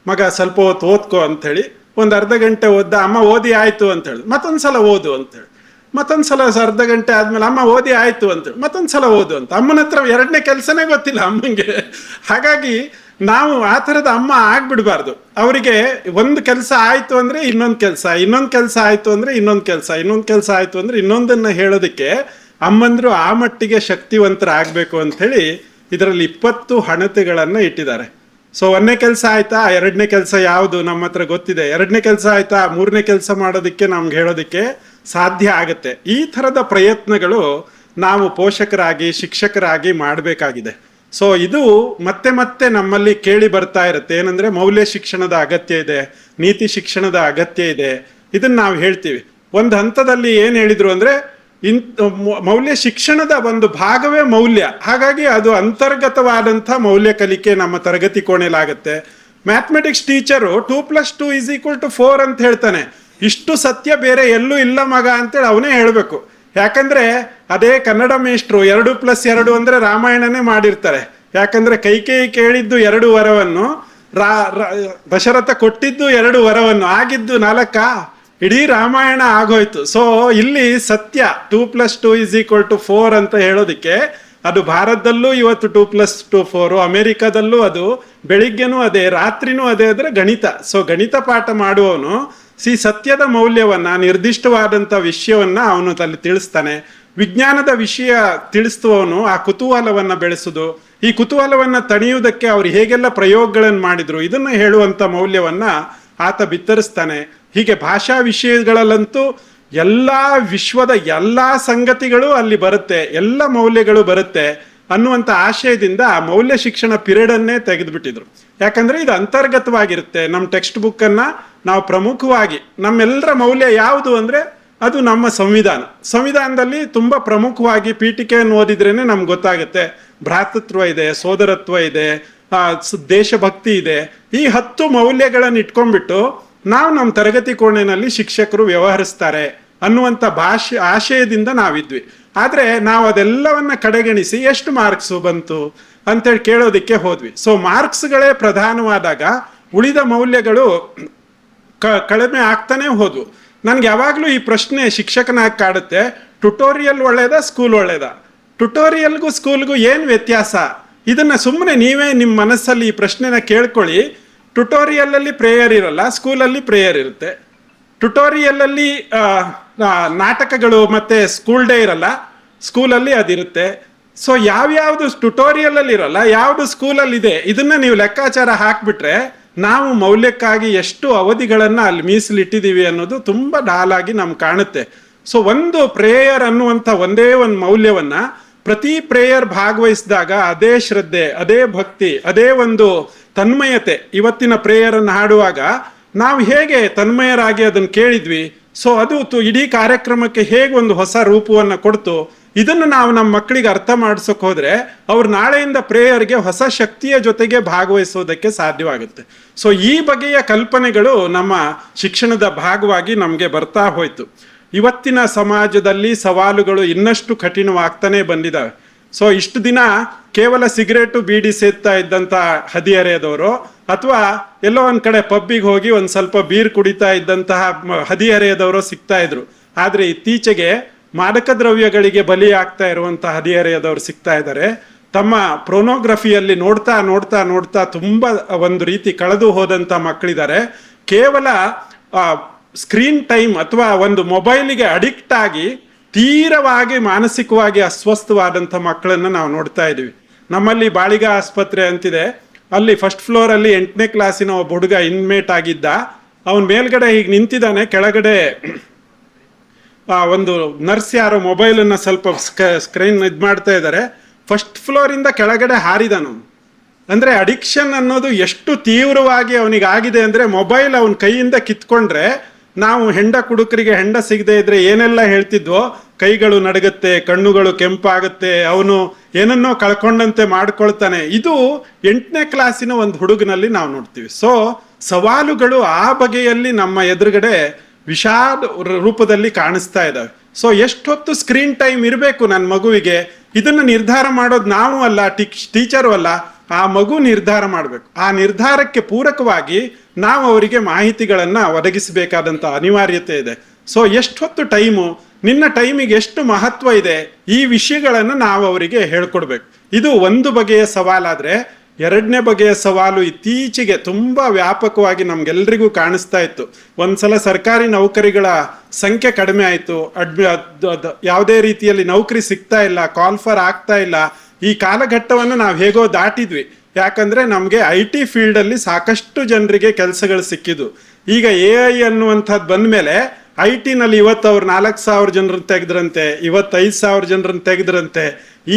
ಮಗ ಸ್ವಲ್ಪ ಹೊತ್ತು ಓದ್ಕೋ ಅಂಥೇಳಿ. ಒಂದು ಅರ್ಧ ಗಂಟೆ ಓದ್ದ. ಅಮ್ಮ ಓದಿ ಆಯಿತು ಅಂತೇಳಿ. ಮತ್ತೊಂದು ಸಲ ಓದು ಅಂತೇಳಿ. ಮತ್ತೊಂದು ಸಲ ಅರ್ಧ ಗಂಟೆ ಆದಮೇಲೆ ಅಮ್ಮ ಓದಿ ಆಯಿತು ಅಂತೇಳಿ ಮತ್ತೊಂದು ಸಲ ಓದು ಅಂತ. ಅಮ್ಮನ ಹತ್ರ 2ನೇ ಕೆಲಸನೇ ಗೊತ್ತಿಲ್ಲ ಅಮ್ಮಂಗೆ. ಹಾಗಾಗಿ ನಾವು ಆ ಥರದ ಅಮ್ಮ ಆಗ್ಬಿಡ್ಬಾರ್ದು. ಅವರಿಗೆ ಒಂದು ಕೆಲಸ ಆಯಿತು ಅಂದರೆ ಇನ್ನೊಂದು ಕೆಲಸ, ಇನ್ನೊಂದು ಕೆಲಸ ಆಯಿತು ಅಂದರೆ ಇನ್ನೊಂದು ಕೆಲಸ, ಇನ್ನೊಂದು ಕೆಲಸ ಆಯಿತು ಅಂದರೆ ಇನ್ನೊಂದನ್ನು ಹೇಳೋದಕ್ಕೆ ಅಮ್ಮಂದರು ಆ ಮಟ್ಟಿಗೆ ಶಕ್ತಿವಂತರಾಗಬೇಕು ಅಂಥೇಳಿ ಇದರಲ್ಲಿ 20 ಹಣತೆಗಳನ್ನು ಇಟ್ಟಿದ್ದಾರೆ. ಸೊ 1ನೇ ಕೆಲಸ ಆಯ್ತಾ, 2ನೇ ಕೆಲಸ ಯಾವುದು ನಮ್ಮ ಹತ್ರ ಗೊತ್ತಿದೆ, 2ನೇ ಕೆಲಸ ಆಯ್ತಾ, 3ನೇ ಕೆಲಸ ಮಾಡೋದಕ್ಕೆ ನಮ್ಗೆ ಹೇಳೋದಕ್ಕೆ ಸಾಧ್ಯ ಆಗುತ್ತೆ. ಈ ಥರದ ಪ್ರಯತ್ನಗಳು ನಾವು ಪೋಷಕರಾಗಿ ಶಿಕ್ಷಕರಾಗಿ ಮಾಡಬೇಕಾಗಿದೆ. ಸೊ ಇದು ಮತ್ತೆ ಮತ್ತೆ ನಮ್ಮಲ್ಲಿ ಕೇಳಿ ಬರ್ತಾ ಇರುತ್ತೆ. ಏನಂದ್ರೆ ಮೌಲ್ಯ ಶಿಕ್ಷಣದ ಅಗತ್ಯ ಇದೆ, ನೀತಿ ಶಿಕ್ಷಣದ ಅಗತ್ಯ ಇದೆ. ಇದನ್ನ ನಾವು ಹೇಳ್ತೀವಿ. ಒಂದು ಹಂತದಲ್ಲಿ ಏನು ಹೇಳಿದ್ರು ಅಂದ್ರೆ ಮೌಲ್ಯ ಶಿಕ್ಷಣದ ಒಂದು ಭಾಗವೇ ಮೌಲ್ಯ, ಹಾಗಾಗಿ ಅದು ಅಂತರ್ಗತವಾದಂಥ ಮೌಲ್ಯ ಕಲಿಕೆ ನಮ್ಮ ತರಗತಿ ಕೋಣೆಲಾಗತ್ತೆ. ಮ್ಯಾಥಮೆಟಿಕ್ಸ್ ಟೀಚರು 2+2 = 4 ಅಂತ ಹೇಳ್ತಾನೆ. ಇಷ್ಟು ಸತ್ಯ ಬೇರೆ ಎಲ್ಲೂ ಇಲ್ಲ ಮಗ ಅಂತೇಳಿ ಅವನೇ ಹೇಳಬೇಕು. ಯಾಕಂದ್ರೆ ಅದೇ ಕನ್ನಡ ಮೇಷ್ಟ್ರು 2+2 ಅಂದ್ರೆ ರಾಮಾಯಣನೇ ಮಾಡಿರ್ತಾರೆ. ಯಾಕಂದ್ರೆ ಕೈಕೇಯಿ ಕೇಳಿದ್ದು 2 ವರವನ್ನು, ದಶರಥ ಕೊಟ್ಟಿದ್ದು 2 ವರವನ್ನು, ಆಗಿದ್ದು 4, ಇಡೀ ರಾಮಾಯಣ ಆಗೋಯ್ತು. ಸೊ ಇಲ್ಲಿ ಸತ್ಯ 2+2 = 4 ಅಂತ ಹೇಳೋದಿಕ್ಕೆ ಅದು ಭಾರತದಲ್ಲೂ ಇವತ್ತು 2+2 4, ಅಮೆರಿಕದಲ್ಲೂ ಅದು, ಬೆಳಿಗ್ಗೆನೂ ಅದೇ, ರಾತ್ರಿನೂ ಅದೇ. ಅಂದ್ರೆ ಗಣಿತ. ಸೊ ಗಣಿತ ಪಾಠ ಮಾಡುವವನು ಸತ್ಯದ ಮೌಲ್ಯವನ್ನ, ನಿರ್ದಿಷ್ಟವಾದಂಥ ವಿಷಯವನ್ನ ಅವನು ಅಲ್ಲಿ ತಿಳಿಸ್ತಾನೆ. ವಿಜ್ಞಾನದ ವಿಷಯ ತಿಳಿಸುವವನು ಆ ಕುತೂಹಲವನ್ನ ಬೆಳೆಸುದು, ಈ ಕುತೂಹಲವನ್ನ ತಣಿಯುವುದಕ್ಕೆ ಅವ್ರು ಹೇಗೆಲ್ಲ ಪ್ರಯೋಗಗಳನ್ನು ಮಾಡಿದ್ರು ಇದನ್ನ ಹೇಳುವಂತ ಮೌಲ್ಯವನ್ನ ಆತ ಬಿತ್ತರಿಸ್ತಾನೆ. ಹೀಗೆ ಭಾಷಾ ವಿಷಯಗಳಲ್ಲಂತೂ ಎಲ್ಲ ವಿಶ್ವದ ಎಲ್ಲ ಸಂಗತಿಗಳು ಅಲ್ಲಿ ಬರುತ್ತೆ, ಎಲ್ಲ ಮೌಲ್ಯಗಳು ಬರುತ್ತೆ ಅನ್ನುವಂಥ ಆಶಯದಿಂದ ಆ ಮೌಲ್ಯ ಶಿಕ್ಷಣ ಪಿರಿಯಡನ್ನೇ ತೆಗೆದುಬಿಟ್ಟಿದ್ರು. ಯಾಕಂದ್ರೆ ಇದು ಅಂತರ್ಗತವಾಗಿರುತ್ತೆ. ನಮ್ಮ ಟೆಕ್ಸ್ಟ್ ಬುಕ್ಕನ್ನು ನಾವು ಪ್ರಮುಖವಾಗಿ, ನಮ್ಮೆಲ್ಲರ ಮೌಲ್ಯ ಯಾವುದು ಅಂದರೆ ಅದು ನಮ್ಮ ಸಂವಿಧಾನದಲ್ಲಿ ತುಂಬ ಪ್ರಮುಖವಾಗಿ ಪೀಠಿಕೆಯನ್ನು ಓದಿದ್ರೇನೆ ನಮ್ಗೆ ಗೊತ್ತಾಗುತ್ತೆ. ಭ್ರಾತೃತ್ವ ಇದೆ, ಸೋದರತ್ವ ಇದೆ, ದೇಶಭಕ್ತಿ ಇದೆ. ಈ 10 ಮೌಲ್ಯಗಳನ್ನು ಇಟ್ಕೊಂಡ್ಬಿಟ್ಟು ನಾವು ನಮ್ಮ ತರಗತಿ ಕೋಣೆಯಲ್ಲಿ ಶಿಕ್ಷಕರು ವ್ಯವಹರಿಸ್ತಾರೆ ಅನ್ನುವಂಥ ಆಶಯದಿಂದ ನಾವಿದ್ವಿ. ಆದರೆ ನಾವು ಅದೆಲ್ಲವನ್ನ ಕಡೆಗಣಿಸಿ ಎಷ್ಟು ಮಾರ್ಕ್ಸು ಬಂತು ಅಂತೇಳಿ ಕೇಳೋದಕ್ಕೆ ಹೋದ್ವಿ. ಸೊ ಮಾರ್ಕ್ಸ್ಗಳೇ ಪ್ರಧಾನವಾದಾಗ ಉಳಿದ ಮೌಲ್ಯಗಳು ಕಡಿಮೆ ಆಗ್ತಾನೆ ಹೋದ್ವು. ನನ್ಗೆ ಯಾವಾಗಲೂ ಈ ಪ್ರಶ್ನೆ ಶಿಕ್ಷಕನಾಗಿ ಕಾಡುತ್ತೆ, ಟ್ಯುಟೋರಿಯಲ್ ಒಳ್ಳೇದಾ, ಸ್ಕೂಲ್ ಒಳ್ಳೇದಾ? ಟ್ಯುಟೋರಿಯಲ್ಗೂ ಸ್ಕೂಲ್ಗೂ ಏನು ವ್ಯತ್ಯಾಸ? ಇದನ್ನ ಸುಮ್ಮನೆ ನೀವೇ ನಿಮ್ಮ ಮನಸ್ಸಲ್ಲಿ ಈ ಪ್ರಶ್ನೆನ ಕೇಳ್ಕೊಳ್ಳಿ. ಟ್ಯುಟೋರಿಯಲ್ಲಲ್ಲಿ ಪ್ರೇಯರ್ ಇರಲ್ಲ, ಸ್ಕೂಲಲ್ಲಿ ಪ್ರೇಯರ್ ಇರುತ್ತೆ. ಟ್ಯುಟೋರಿಯಲ್ಲಲ್ಲಿ ನಾಟಕಗಳು ಮತ್ತು ಸ್ಕೂಲ್ ಡೇ ಇರಲ್ಲ, ಸ್ಕೂಲಲ್ಲಿ ಅದಿರುತ್ತೆ. ಸೊ ಯಾವ್ಯಾವುದು ಟ್ಯುಟೋರಿಯಲಲ್ಲಿ ಇರಲ್ಲ, ಯಾವುದು ಸ್ಕೂಲಲ್ಲಿ ಇದೆ, ಇದನ್ನ ನೀವು ಲೆಕ್ಕಾಚಾರ ಹಾಕ್ಬಿಟ್ರೆ ನಾವು ಮೌಲ್ಯಕ್ಕಾಗಿ ಎಷ್ಟು ಅವಧಿಗಳನ್ನು ಅಲ್ಲಿ ಮೀಸಲಿಟ್ಟಿದ್ದೀವಿ ಅನ್ನೋದು ತುಂಬ ಡಾಲಾಗಿ ನಮ್ಗೆ ಕಾಣುತ್ತೆ. ಸೊ ಒಂದು ಪ್ರೇಯರ್ ಅನ್ನುವಂಥ ಒಂದೇ ಒಂದು ಮೌಲ್ಯವನ್ನ ಪ್ರತಿ ಪ್ರೇಯರ್ ಭಾಗವಹಿಸಿದಾಗ ಅದೇ ಶ್ರದ್ಧೆ, ಅದೇ ಭಕ್ತಿ, ಅದೇ ಒಂದು ತನ್ಮಯತೆ, ಇವತ್ತಿನ ಪ್ರೇಯರನ್ನು ಹಾಡುವಾಗ ನಾವು ಹೇಗೆ ತನ್ಮಯರಾಗಿ ಅದನ್ನು ಕೇಳಿದ್ವಿ, ಸೊ ಅದು ಇಡೀ ಕಾರ್ಯಕ್ರಮಕ್ಕೆ ಹೇಗೆ ಒಂದು ಹೊಸ ರೂಪವನ್ನು ಕೊಡ್ತು, ಇದನ್ನು ನಾವು ನಮ್ಮ ಮಕ್ಕಳಿಗೆ ಅರ್ಥ ಮಾಡಿಸೋಕೆ ಹೋದ್ರೆ ಅವ್ರು ನಾಳೆಯಿಂದ ಪ್ರೇಯರ್ಗೆ ಹೊಸ ಶಕ್ತಿಯ ಜೊತೆಗೆ ಭಾಗವಹಿಸೋದಕ್ಕೆ ಸಾಧ್ಯವಾಗುತ್ತೆ. ಸೊ ಈ ಬಗೆಯ ಕಲ್ಪನೆಗಳು ನಮ್ಮ ಶಿಕ್ಷಣದ ಭಾಗವಾಗಿ ನಮಗೆ ಬರ್ತಾ ಹೋಯ್ತು. ಇವತ್ತಿನ ಸಮಾಜದಲ್ಲಿ ಸವಾಲುಗಳು ಇನ್ನಷ್ಟು ಕಠಿಣವಾಗ್ತಾನೆ ಬಂದಿದ್ದಾವೆ. ಸೊ ಇಷ್ಟು ದಿನ ಕೇವಲ ಸಿಗರೇಟು ಬೀಡಿ ಸೇದ್ತಾ ಇದ್ದಂಥ ಹದಿಹರೆಯದವರು, ಅಥವಾ ಎಲ್ಲೋ ಒಂದು ಕಡೆ ಪಬ್ಬಿಗೆ ಹೋಗಿ ಒಂದು ಸ್ವಲ್ಪ ಬೀರ್ ಕುಡಿತಾ ಇದ್ದಂತಹ ಹದಿಹರೆಯದವರು ಸಿಗ್ತಾ ಇದ್ರು. ಆದರೆ ಇತ್ತೀಚೆಗೆ ಮಾದಕ ದ್ರವ್ಯಗಳಿಗೆ ಬಲಿ ಆಗ್ತಾ ಇರುವಂಥ ಹದಿಹರೆಯದವರು ಸಿಗ್ತಾ ಇದ್ದಾರೆ. ತಮ್ಮ ಪ್ರೊನೋಗ್ರಫಿಯಲ್ಲಿ ನೋಡ್ತಾ ನೋಡ್ತಾ ನೋಡ್ತಾ ತುಂಬ ಒಂದು ರೀತಿ ಕಳೆದು ಹೋದಂಥ ಮಕ್ಕಳಿದ್ದಾರೆ. ಕೇವಲ ಸ್ಕ್ರೀನ್ ಟೈಮ್ ಅಥವಾ ಒಂದು ಮೊಬೈಲಿಗೆ ಅಡಿಕ್ಟ್ ಆಗಿ ತೀವ್ರವಾಗಿ ಮಾನಸಿಕವಾಗಿ ಅಸ್ವಸ್ಥವಾದಂಥ ಮಕ್ಕಳನ್ನು ನಾವು ನೋಡ್ತಾ ಇದ್ದೀವಿ. ನಮ್ಮಲ್ಲಿ ಬಾಳಿಗ ಆಸ್ಪತ್ರೆ ಅಂತಿದೆ, ಅಲ್ಲಿ ಫಸ್ಟ್ ಫ್ಲೋರಲ್ಲಿ 8ನೇ ಕ್ಲಾಸಿನ ಒಬ್ಬ ಹುಡುಗ ಇನ್ಮೇಟ್ ಆಗಿದ್ದ. ಅವನ ಮೇಲ್ಗಡೆ ಹೀಗೆ ನಿಂತಿದ್ದಾನೆ, ಕೆಳಗಡೆ ಒಂದು ನರ್ಸ್ ಯಾರೋ ಮೊಬೈಲನ್ನು ಸ್ವಲ್ಪ ಸ್ಕ್ರೀನ್ ಇದು ಮಾಡ್ತಾ ಇದ್ದಾರೆ. ಫಸ್ಟ್ ಫ್ಲೋರಿಂದ ಕೆಳಗಡೆ ಹಾರಿದನು. ಅಂದರೆ ಅಡಿಕ್ಷನ್ ಅನ್ನೋದು ಎಷ್ಟು ತೀವ್ರವಾಗಿ ಅವನಿಗಾಗಿದೆ ಅಂದರೆ, ಮೊಬೈಲ್ ಅವನ ಕೈಯಿಂದ ಕಿತ್ಕೊಂಡ್ರೆ ನಾವು ಹೆಂಡ ಕುಡುಕರಿಗೆ ಹೆಂಡ ಸಿಗದೆ ಇದ್ರೆ ಏನೆಲ್ಲ ಹೇಳ್ತಿದ್ವೋ, ಕೈಗಳು ನಡಗುತ್ತೆ, ಕಣ್ಣುಗಳು ಕೆಂಪಾಗುತ್ತೆ, ಅವನು ಏನನ್ನೋ ಕಳ್ಕೊಂಡಂತೆ ಮಾಡ್ಕೊಳ್ತಾನೆ. ಇದು 8ನೇ ಕ್ಲಾಸಿನ ಒಂದು ಹುಡುಗನಲ್ಲಿ ನಾವು ನೋಡ್ತೀವಿ. ಸೊ ಸವಾಲುಗಳು ಆ ಬಗೆಯಲ್ಲಿ ನಮ್ಮ ಎದುರುಗಡೆ ವಿಷಾದ ರೂಪದಲ್ಲಿ ಕಾಣಿಸ್ತಾ ಇದ್ದಾವೆ. ಸೊ ಎಷ್ಟೊತ್ತು ಸ್ಕ್ರೀನ್ ಟೈಮ್ ಇರಬೇಕು ನನ್ನ ಮಗುವಿಗೆ, ಇದನ್ನು ನಿರ್ಧಾರ ಮಾಡೋದು ನಾವು ಅಲ್ಲ, ಟೀಚರು ಅಲ್ಲ, ಆ ಮಗು ನಿರ್ಧಾರ ಮಾಡಬೇಕು. ಆ ನಿರ್ಧಾರಕ್ಕೆ ಪೂರಕವಾಗಿ ನಾವು ಅವರಿಗೆ ಮಾಹಿತಿಗಳನ್ನು ಒದಗಿಸಬೇಕಾದಂಥ ಅನಿವಾರ್ಯತೆ ಇದೆ. ಸೊ ಎಷ್ಟೊತ್ತು ಟೈಮು, ನಿನ್ನ ಟೈಮಿಗೆ ಎಷ್ಟು ಮಹತ್ವ ಇದೆ, ಈ ವಿಷಯಗಳನ್ನು ನಾವು ಅವರಿಗೆ ಹೇಳ್ಕೊಡ್ಬೇಕು. ಇದು ಒಂದು ಬಗೆಯ ಸವಾಲಾದರೆ, ಎರಡನೇ ಬಗೆಯ ಸವಾಲು ಇತ್ತೀಚೆಗೆ ತುಂಬ ವ್ಯಾಪಕವಾಗಿ ನಮ್ಗೆಲ್ರಿಗೂ ಕಾಣಿಸ್ತಾ ಇತ್ತು. ಒಂದ್ಸಲ ಸರ್ಕಾರಿ ನೌಕರಿಗಳ ಸಂಖ್ಯೆ ಕಡಿಮೆ ಆಯಿತು, ಯಾವುದೇ ರೀತಿಯಲ್ಲಿ ನೌಕರಿ ಸಿಗ್ತಾ ಇಲ್ಲ, ಕಾಲ್ಫರ್ ಆಗ್ತಾ ಇಲ್ಲ. ಈ ಕಾಲಘಟ್ಟವನ್ನು ನಾವು ಹೇಗೋ ದಾಟಿದ್ವಿ. ಯಾಕಂದರೆ ನಮಗೆ IT ಫೀಲ್ಡಲ್ಲಿ ಸಾಕಷ್ಟು ಜನರಿಗೆ ಕೆಲಸಗಳು ಸಿಕ್ಕಿದ್ದು. ಈಗ AI ಅನ್ನುವಂಥದ್ದು ಬಂದ ಮೇಲೆ IT ನಲ್ಲಿ ಇವತ್ತು ಅವ್ರು 4,000 ಜನರನ್ನು ತೆಗೆದ್ರಂತೆ, ಇವತ್ತು 5,000 ಜನರನ್ನು ತೆಗೆದ್ರಂತೆ.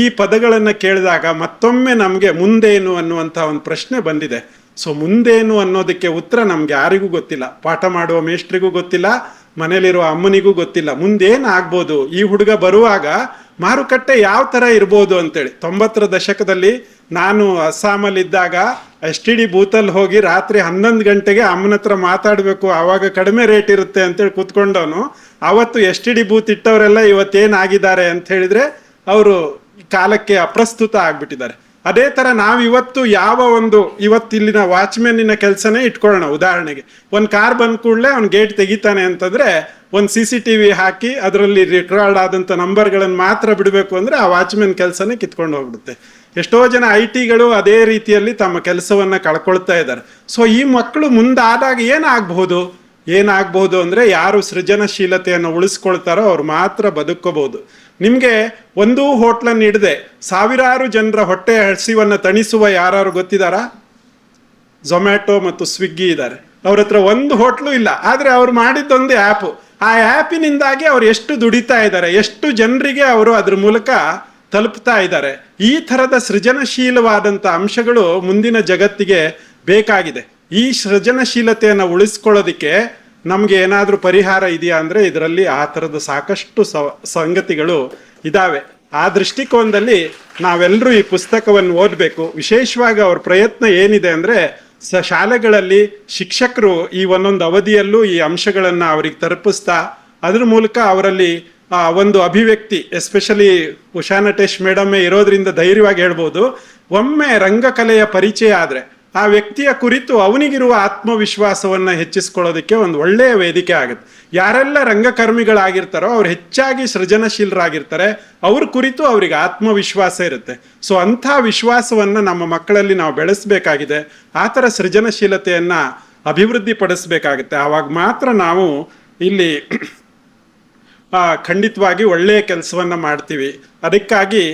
ಈ ಪದಗಳನ್ನು ಕೇಳಿದಾಗ ಮತ್ತೊಮ್ಮೆ ನಮಗೆ ಮುಂದೇನು ಅನ್ನುವಂಥ ಒಂದು ಪ್ರಶ್ನೆ ಬಂದಿದೆ. ಸೊ ಮುಂದೇನು ಅನ್ನೋದಕ್ಕೆ ಉತ್ತರ ನಮ್ಗೆ ಯಾರಿಗೂ ಗೊತ್ತಿಲ್ಲ. ಪಾಠ ಮಾಡುವ ಮೇಷ್ಟ್ರಿಗೂ ಗೊತ್ತಿಲ್ಲ, ಮನೇಲಿರುವ ಅಮ್ಮನಿಗೂ ಗೊತ್ತಿಲ್ಲ ಮುಂದೇನು ಆಗ್ಬೋದು. ಈ ಹುಡುಗ ಬರುವಾಗ ಮಾರುಕಟ್ಟೆ ಯಾವ ಥರ ಇರ್ಬೋದು ಅಂತೇಳಿ. 90ರ ದಶಕದಲ್ಲಿ ನಾನು ಅಸ್ಸಾಮಲ್ಲಿದ್ದಾಗ STD ಬೂತಲ್ಲಿ ಹೋಗಿ ರಾತ್ರಿ 11 ಗಂಟೆಗೆ ಅಮ್ಮನ ಹತ್ರ ಮಾತಾಡಬೇಕು, ಆವಾಗ ಕಡಿಮೆ ರೇಟ್ ಇರುತ್ತೆ ಅಂತೇಳಿ ಕೂತ್ಕೊಂಡವನು. ಆವತ್ತು STD ಬೂತ್ ಇಟ್ಟವರೆಲ್ಲ ಇವತ್ತೇನಾಗಿದ್ದಾರೆ ಅಂತ ಹೇಳಿದ್ರೆ ಅವರು ಕಾಲಕ್ಕೆ ಅಪ್ರಸ್ತುತ ಆಗ್ಬಿಟ್ಟಿದ್ದಾರೆ. ಅದೇ ಥರ ನಾವಿವತ್ತು ಇವತ್ತು ಇಲ್ಲಿನ ವಾಚ್ಮೆನ್ನಿನ ಕೆಲಸನೇ ಇಟ್ಕೊಳ್ಳೋಣ. ಉದಾಹರಣೆಗೆ ಒಂದು ಕಾರ್ ಬಂದ ಕೂಡಲೇ ಅವ್ನು ಗೇಟ್ ತೆಗಿತಾನೆ ಅಂತಂದರೆ ಒಂದು CCTV ಹಾಕಿ ಅದರಲ್ಲಿ ರೆಕಾರ್ಡ್ ಆದಂಥ ನಂಬರ್ಗಳನ್ನು ಮಾತ್ರ ಬಿಡಬೇಕು ಅಂದರೆ ಆ ವಾಚ್ಮೆನ್ ಕೆಲಸನೇ ಕಿತ್ಕೊಂಡು ಹೋಗ್ಬಿಡುತ್ತೆ. ಎಷ್ಟೋ ಜನ IT ಗಳು ಅದೇ ರೀತಿಯಲ್ಲಿ ತಮ್ಮ ಕೆಲಸವನ್ನು ಕಳ್ಕೊಳ್ತಾ ಇದ್ದಾರೆ. ಸೊ ಈ ಮಕ್ಕಳು ಮುಂದಾದಾಗ ಏನಾಗಬಹುದು ಅಂದರೆ ಯಾರು ಸೃಜನಶೀಲತೆಯನ್ನು ಉಳಿಸ್ಕೊಳ್ತಾರೋ ಅವ್ರು ಮಾತ್ರ ಬದುಕೋಬಹುದು. ನಿಮಗೆ ಒಂದೂ ಹೋಟ್ಲನ್ನು ಹಿಡದೆ ಸಾವಿರಾರು ಜನರ ಹೊಟ್ಟೆ ಹಸಿವನ್ನು ತಣಿಸುವ ಯಾರು ಗೊತ್ತಿದ್ದಾರಾ? ಝೊಮ್ಯಾಟೊ ಮತ್ತು ಸ್ವಿಗ್ಗಿ ಇದ್ದಾರೆ. ಅವ್ರ ಹತ್ರ ಒಂದು ಹೋಟ್ಲು ಇಲ್ಲ, ಆದರೆ ಅವ್ರು ಮಾಡಿದ್ದೊಂದು ಆ್ಯಪು. ಆ ಆ್ಯಪಿನಿಂದಾಗಿ ಅವ್ರು ಎಷ್ಟು ದುಡಿತಾ ಇದ್ದಾರೆ, ಎಷ್ಟು ಜನರಿಗೆ ಅವರು ಅದ್ರ ಮೂಲಕ ತಲುಪ್ತಾ ಇದ್ದಾರೆ. ಈ ಥರದ ಸೃಜನಶೀಲವಾದಂಥ ಅಂಶಗಳು ಮುಂದಿನ ಜಗತ್ತಿಗೆ ಬೇಕಾಗಿದೆ. ಈ ಸೃಜನಶೀಲತೆಯನ್ನು ಉಳಿಸ್ಕೊಳ್ಳೋದಕ್ಕೆ ನಮಗೆ ಏನಾದರೂ ಪರಿಹಾರ ಇದೆಯಾ ಅಂದರೆ ಇದರಲ್ಲಿ ಆ ಥರದ ಸಾಕಷ್ಟು ಸಂಗತಿಗಳು ಇದ್ದಾವೆ. ಆ ದೃಷ್ಟಿಕೋನದಲ್ಲಿ ನಾವೆಲ್ಲರೂ ಈ ಪುಸ್ತಕವನ್ನು ಓದಬೇಕು. ವಿಶೇಷವಾಗಿ ಅವ್ರ ಪ್ರಯತ್ನ ಏನಿದೆ ಅಂದರೆ ಶಾಲೆಗಳಲ್ಲಿ ಶಿಕ್ಷಕರು ಈ ಒಂದೊಂದು ಅವಧಿಯಲ್ಲೂ ಈ ಅಂಶಗಳನ್ನು ಅವ್ರಿಗೆ ತಲುಪಿಸ್ತಾ ಅದ್ರ ಮೂಲಕ ಅವರಲ್ಲಿ ಒಂದು ಅಭಿವ್ಯಕ್ತಿ, ಎಸ್ಪೆಷಲಿ ಉಷಾ ನಟೇಶ್ ಮೇಡಮ್ಮೇ ಇರೋದ್ರಿಂದ ಧೈರ್ಯವಾಗಿ ಹೇಳ್ಬೋದು, ಒಮ್ಮೆ ರಂಗಕಲೆಯ ಪರಿಚಯ ಆದರೆ ಆ ವ್ಯಕ್ತಿಯ ಕುರಿತು ಅವನಿಗಿರುವ ಆತ್ಮವಿಶ್ವಾಸವನ್ನು ಹೆಚ್ಚಿಸ್ಕೊಳ್ಳೋದಕ್ಕೆ ಒಂದು ಒಳ್ಳೆಯ ವೇದಿಕೆ ಆಗುತ್ತೆ. ಯಾರೆಲ್ಲ ರಂಗಕರ್ಮಿಗಳಾಗಿರ್ತಾರೋ ಅವ್ರು ಹೆಚ್ಚಾಗಿ ಸೃಜನಶೀಲರಾಗಿರ್ತಾರೆ, ಅವ್ರ ಕುರಿತು ಅವ್ರಿಗೆ ಆತ್ಮವಿಶ್ವಾಸ ಇರುತ್ತೆ. ಸೊ ಅಂಥ ವಿಶ್ವಾಸವನ್ನು ನಮ್ಮ ಮಕ್ಕಳಲ್ಲಿ ನಾವು ಬೆಳೆಸಬೇಕಾಗಿದೆ. ಆ ಥರ ಸೃಜನಶೀಲತೆಯನ್ನು ಅಭಿವೃದ್ಧಿಪಡಿಸಬೇಕಾಗುತ್ತೆ. ಆವಾಗ ಮಾತ್ರ ನಾವು ಇಲ್ಲಿ ಖಂಡಿತವಾಗಿ ಒಳ್ಳೆಯ ಕೆಲಸವನ್ನು ಮಾಡ್ತೀವಿ. ಅದಕ್ಕಾಗಿ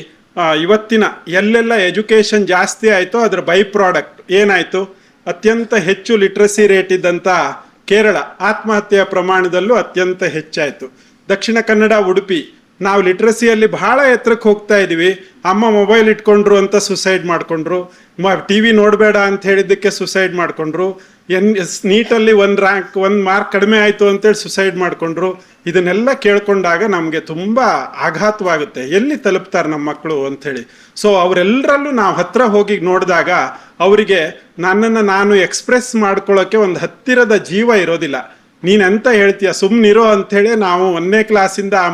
ಇವತ್ತಿನ ಎಲ್ಲೆಲ್ಲ ಎಜುಕೇಷನ್ ಜಾಸ್ತಿ ಆಯಿತೋ ಅದರ ಬೈ ಪ್ರಾಡಕ್ಟ್ ಏನಾಯಿತು, ಅತ್ಯಂತ ಹೆಚ್ಚು ಲಿಟ್ರಸಿ ರೇಟ್ ಇದ್ದಂಥ ಕೇರಳ ಆತ್ಮಹತ್ಯೆಯ ಪ್ರಮಾಣದಲ್ಲೂ ಅತ್ಯಂತ ಹೆಚ್ಚಾಯಿತು. ದಕ್ಷಿಣ ಕನ್ನಡ, ಉಡುಪಿ ನಾವು ಲಿಟ್ರಸಿಯಲ್ಲಿ ಬಹಳ ಎತ್ತರಕ್ಕೆ ಹೋಗ್ತಾ ಇದ್ದೀವಿ. ಅಮ್ಮ ಮೊಬೈಲ್ ಇಟ್ಕೊಂಡ್ರು ಅಂತ ಸುಸೈಡ್ ಮಾಡಿಕೊಂಡ್ರು, TV ನೋಡಬೇಡ ಅಂತ ಹೇಳಿದ್ದಕ್ಕೆ ಸುಸೈಡ್ ಮಾಡಿಕೊಂಡ್ರು, ನೀಟಲ್ಲಿ ಒಂದು ಮಾರ್ಕ್ ಕಡಿಮೆ ಆಯಿತು ಅಂತೇಳಿ ಸುಸೈಡ್ ಮಾಡಿಕೊಂಡ್ರು. ಇದನ್ನೆಲ್ಲ ಕೇಳ್ಕೊಂಡಾಗ ನಮಗೆ ತುಂಬ ಆಘಾತವಾಗುತ್ತೆ. ಎಲ್ಲಿ ತಲುಪ್ತಾರೆ ನಮ್ಮ ಮಕ್ಕಳು ಅಂಥೇಳಿ. ಸೊ ಅವರೆಲ್ಲರಲ್ಲೂ ನಾವು ಹತ್ರ ಹೋಗಿ ನೋಡಿದಾಗ ಅವರಿಗೆ ನನ್ನನ್ನು ನಾನು ಎಕ್ಸ್ಪ್ರೆಸ್ ಮಾಡ್ಕೊಳ್ಳೋಕ್ಕೆ ಒಂದು ಹತ್ತಿರದ ಜೀವ ಇರೋದಿಲ್ಲ. ನೀನೆಂತ ಹೇಳ್ತೀಯ ಸುಮ್ಮನಿರೋ ಅಂಥೇಳಿ ನಾವು 1ನೇ ಕ್ಲಾಸಿಂದ ಆ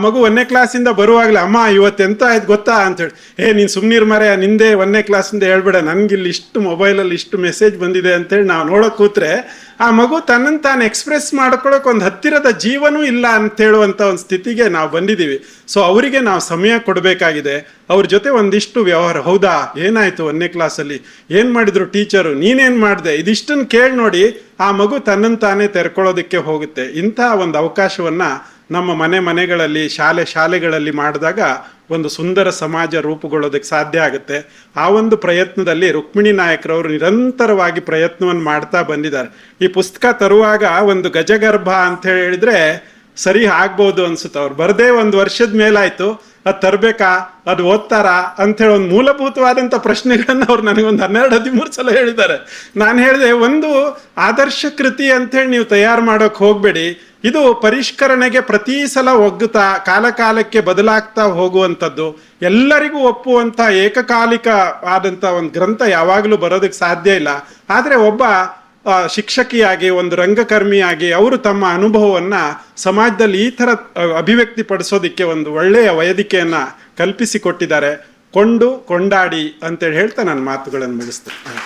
ಮಗು 1ನೇ ಕ್ಲಾಸಿಂದ ಬರುವಾಗಲೇ ಅಮ್ಮ ಇವತ್ತೆಂತ ಆಯ್ತು ಗೊತ್ತಾ ಅಂಥೇಳಿ, ನೀನು ಸುಮ್ಮನಿರು ಮರೆ, ನಿಂದೆ 1ನೇ ಕ್ಲಾಸಿಂದ ಹೇಳ್ಬೇಡ, ನನಗಿಲ್ಲಿ ಇಷ್ಟು ಮೊಬೈಲಲ್ಲಿ ಇಷ್ಟು ಮೆಸೇಜ್ ಬಂದಿದೆ ಅಂತೇಳಿ ನಾವು ನೋಡೋಕೆ ಕೂತ್ರೆ ಆ ಮಗು ತನ್ನನ್ನು ತಾನು ಎಕ್ಸ್ಪ್ರೆಸ್ ಮಾಡ್ಕೊಳ್ಳೋಕೆ ಒಂದು ಹತ್ತಿರದ ಜೀವನೂ ಇಲ್ಲ ಅಂತೇಳುವಂಥ ಒಂದು ಸ್ಥಿತಿಗೆ ನಾವು ಬಂದಿದ್ದೀವಿ. ಸೊ ಅವರಿಗೆ ನಾವು ಸಮಯ ಕೊಡಬೇಕಾಗಿದೆ. ಅವ್ರ ಜೊತೆ ಒಂದಿಷ್ಟು ವ್ಯವಹಾರ, ಹೌದಾ ಏನಾಯಿತು 1ನೇ ಕ್ಲಾಸಲ್ಲಿ, ಏನು ಮಾಡಿದ್ರು ಟೀಚರು, ನೀನೇನು ಮಾಡಿದೆ, ಇದಿಷ್ಟನ್ನು ಕೇಳಿ ನೋಡಿ ಆ ಮಗು ತನ್ನನ್ನು ತಾನೇ ತೆರ್ಕೊಳ್ಳೋದಕ್ಕೆ ಹೋಗುತ್ತೆ. ಇಂಥ ಒಂದು ಅವಕಾಶವನ್ನು ನಮ್ಮ ಮನೆಗಳಲ್ಲಿ ಶಾಲೆಗಳಲ್ಲಿ ಮಾಡಿದಾಗ ಒಂದು ಸುಂದರ ಸಮಾಜ ರೂಪುಗೊಳ್ಳೋದಕ್ಕೆ ಸಾಧ್ಯ ಆಗುತ್ತೆ. ಆ ಒಂದು ಪ್ರಯತ್ನದಲ್ಲಿ ರುಕ್ಮಿಣಿ ನಾಯಕರವರು ನಿರಂತರವಾಗಿ ಪ್ರಯತ್ನವನ್ನು ಮಾಡ್ತಾ ಬಂದಿದ್ದಾರೆ. ಈ ಪುಸ್ತಕ ತರುವಾಗ ಒಂದು ಗಜಗರ್ಭ ಅಂತ ಹೇಳಿದ್ರೆ ಸರಿ ಆಗ್ಬೋದು ಅನ್ಸುತ್ತೆ. ಅವ್ರು ಬರದೇ 1 ವರ್ಷದ ಮೇಲಾಯಿತು, ಅದು ತರಬೇಕಾ, ಅದು ಓದ್ತಾರಾ ಅಂಥೇಳಿ ಒಂದು ಮೂಲಭೂತವಾದಂಥ ಪ್ರಶ್ನೆಗಳನ್ನು ಅವ್ರು ನನಗೊಂದು 12-13 ಸಲ ಹೇಳಿದ್ದಾರೆ. ನಾನು ಹೇಳಿದೆ, ಒಂದು ಆದರ್ಶ ಕೃತಿ ಅಂಥೇಳಿ ನೀವು ತಯಾರು ಮಾಡೋಕ್ಕೆ ಹೋಗಬೇಡಿ. ಇದು ಪರಿಷ್ಕರಣೆಗೆ ಪ್ರತಿ ಸಲ ಒಗ್ಗುತ್ತಾ ಕಾಲಕ್ಕೆ ಬದಲಾಗ್ತಾ ಹೋಗುವಂಥದ್ದು, ಎಲ್ಲರಿಗೂ ಒಪ್ಪುವಂಥ ಏಕಕಾಲಿಕ ಆದಂಥ ಒಂದು ಗ್ರಂಥ ಯಾವಾಗಲೂ ಬರೋದಕ್ಕೆ ಸಾಧ್ಯ ಇಲ್ಲ. ಆದರೆ ಒಬ್ಬ ಶಿಕ್ಷಕಿಯಾಗಿ, ಒಂದು ರಂಗಕರ್ಮಿಯಾಗಿ ಅವರು ತಮ್ಮ ಅನುಭವವನ್ನು ಸಮಾಜದಲ್ಲಿ ಈ ಥರ ಅಭಿವ್ಯಕ್ತಿಪಡಿಸೋದಕ್ಕೆ ಒಂದು ಒಳ್ಳೆಯ ವೇದಿಕೆಯನ್ನು ಕಲ್ಪಿಸಿಕೊಟ್ಟಿದ್ದಾರೆ. ಕೊಂಡಾಡಿ ಅಂತೇಳಿ ಹೇಳ್ತಾ ನನ್ನ ಮಾತುಗಳನ್ನು ಮುಗಿಸ್ತೇನೆ.